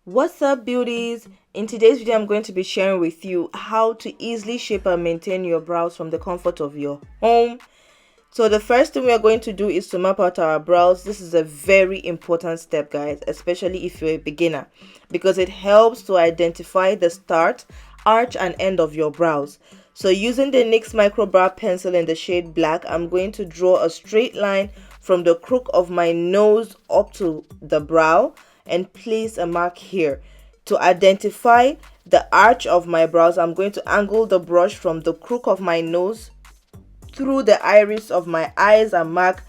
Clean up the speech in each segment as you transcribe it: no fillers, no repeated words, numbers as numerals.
What's up, beauties? In today's video, I'm going to be sharing with you how to easily shape and maintain your brows from the comfort of your home. So the first thing we are going to do is to map out our brows. This is a very important step, guys, especially if you're a beginner, because it helps to identify the start, arch, and end of your brows. So using the NYX Micro Brow Pencil in the shade black, I'm going to draw a straight line from the crook of my nose up to the brow and place a mark here. To identify the arch of my brows, I'm going to angle the brush from the crook of my nose through the iris of my eyes and mark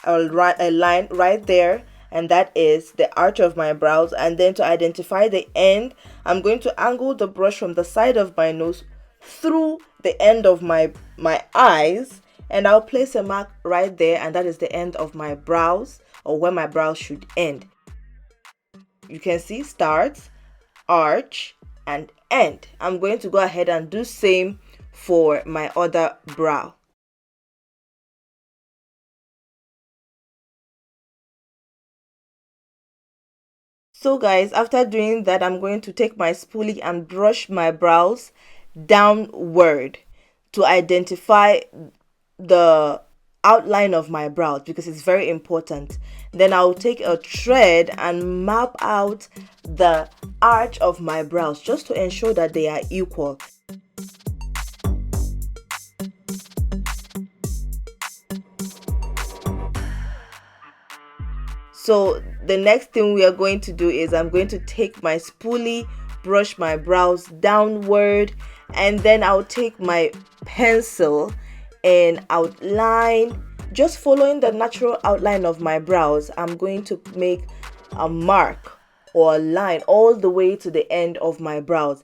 a line right there, and that is the arch of my brows. And then to identify the end, I'm going to angle the brush from the side of my nose through the end of my eyes, and I'll place a mark right there, and that is the end of my brows, or where my brows should end. You can see start, arch, and end. I'm going to go ahead and do same for my other brow. So guys, after doing that, I'm going to take my spoolie and brush my brows downward to identify the outline of my brows, because it's very important. Then I'll take a thread and map out the arch of my brows just to ensure that they are equal. So the next thing we are going to do is I'm going to take my spoolie, brush my brows downward, and then I'll take my pencil and outline, just following the natural outline of my brows. I'm going to make a mark or a line all the way to the end of my brows.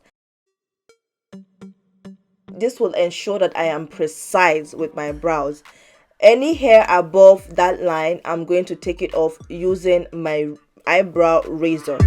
This will ensure that I am precise with my brows. Any hair above that line, I'm going to take it off using my eyebrow razor.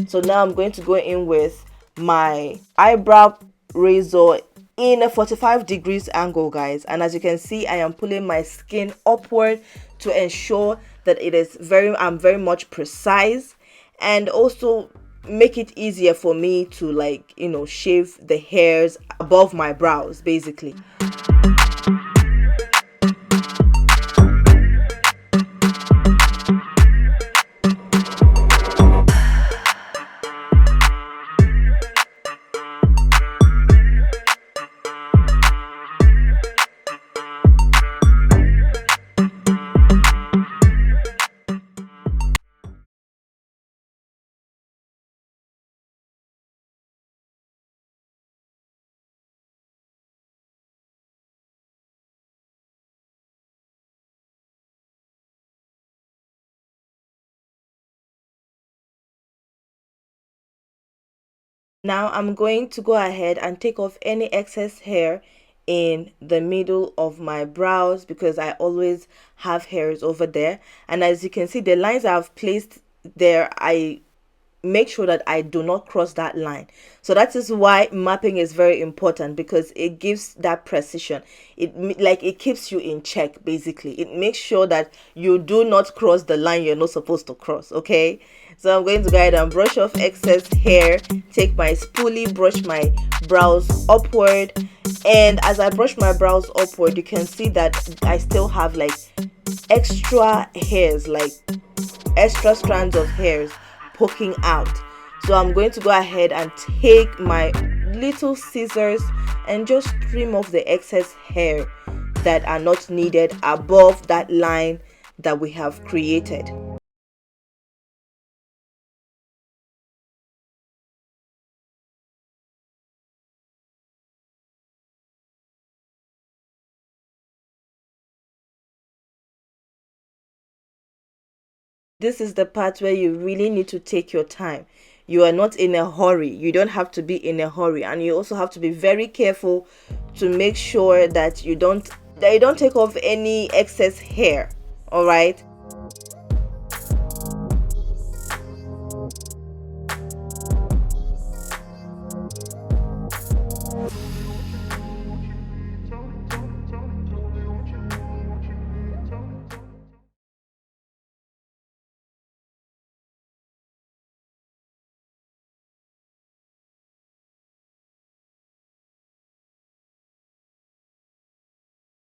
So now I'm going to go in with my eyebrow razor in a 45 degrees angle, guys, and as you can see, I am pulling my skin upward to ensure that I'm very much precise, and also make it easier for me to shave the hairs above my brows, basically. Now I'm going to go ahead and take off any excess hair in the middle of my brows, because I always have hairs over there. And as you can see, the lines I've placed there, I make sure that I do not cross that line. So that is why mapping is very important, because it gives that precision. It keeps you in check, basically. It makes sure that you do not cross the line you're not supposed to cross. Okay, so I'm going to go ahead and brush off excess hair, take my spoolie, brush my brows upward, and as I brush my brows upward, you can see that I still have extra hairs, extra strands of hairs poking out. So I'm going to go ahead and take my little scissors and just trim off the excess hair that are not needed above that line that we have created. This is the part where you really need to take your time. You are not in a hurry. You don't have to be in a hurry, and you also have to be very careful to make sure that you don't take off any excess hair. All right.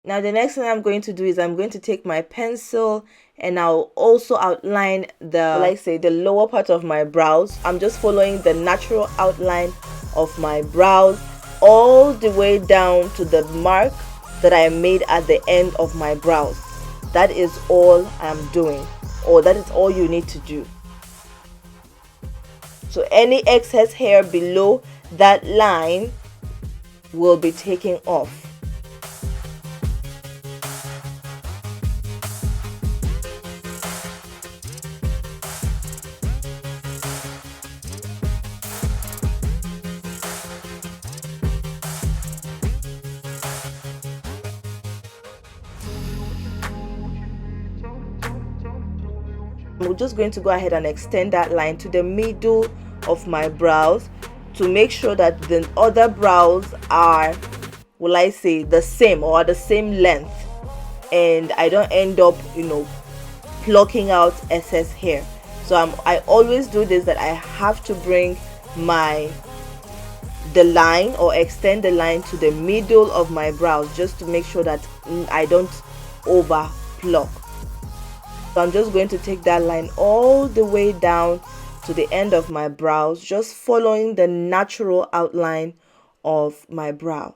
Now the next thing I'm going to do is I'm going to take my pencil and I'll also outline the lower part of my brows. I'm just following the natural outline of my brows all the way down to the mark that I made at the end of my brows. That is all I'm doing, or that is all you need to do. So any excess hair below that line will be taken off. I'm just going to go ahead and extend that line to the middle of my brows to make sure that the other brows are, will I say, the same or the same length, and I don't end up, plucking out excess hair. So I always do this, that I have to bring the line or extend the line to the middle of my brows just to make sure that I don't over pluck. So I'm just going to take that line all the way down to the end of my brows, just following the natural outline of my brow.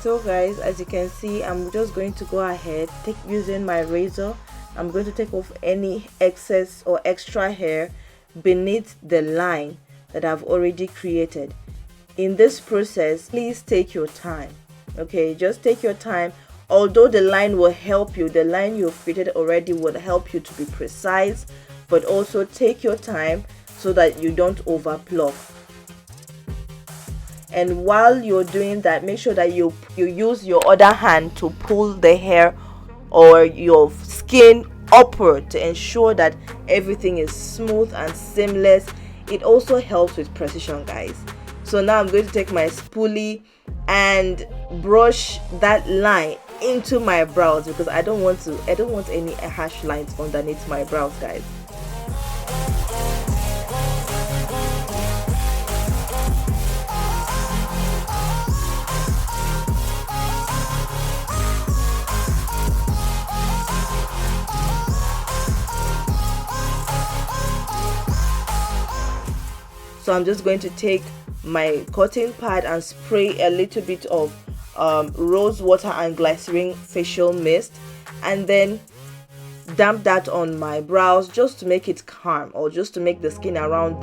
So guys, as you can see, I'm just going to go ahead, using my razor, I'm going to take off any excess or extra hair beneath the line that I've already created. In this process, please take your time. Okay, just take your time. Although the line will help you, the line you've created already would help you to be precise, but also take your time so that you don't over pluck. And while you're doing that, make sure that you use your other hand to pull the hair or your skin upward to ensure that everything is smooth and seamless. It also helps with precision, guys. So now I'm going to take my spoolie and brush that line into my brows, because I don't want any harsh lines underneath my brows, guys. So I'm just going to take my cotton pad and spray a little bit of rose water and glycerin facial mist, and then damp that on my brows just to make it calm, or just to make the skin around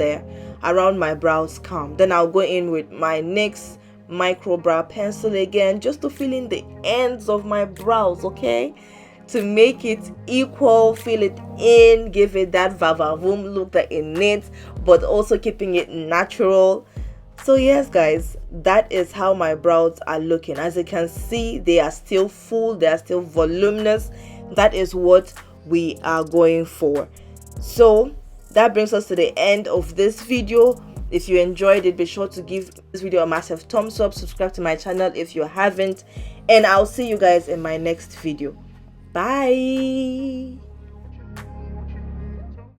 my brows calm. Then I'll go in with my NYX micro brow pencil again, just to fill in the ends of my brows, okay, to make it equal, fill it in, give it that vavavoom look that it needs, but also keeping it natural. So yes guys, that is how my brows are looking. As you can see, they are still full, they are still voluminous. That is what we are going for. So that brings us to the end of this video. If you enjoyed it, be sure to give this video a massive thumbs up, subscribe to my channel if you haven't, and I'll see you guys in my next video. Bye.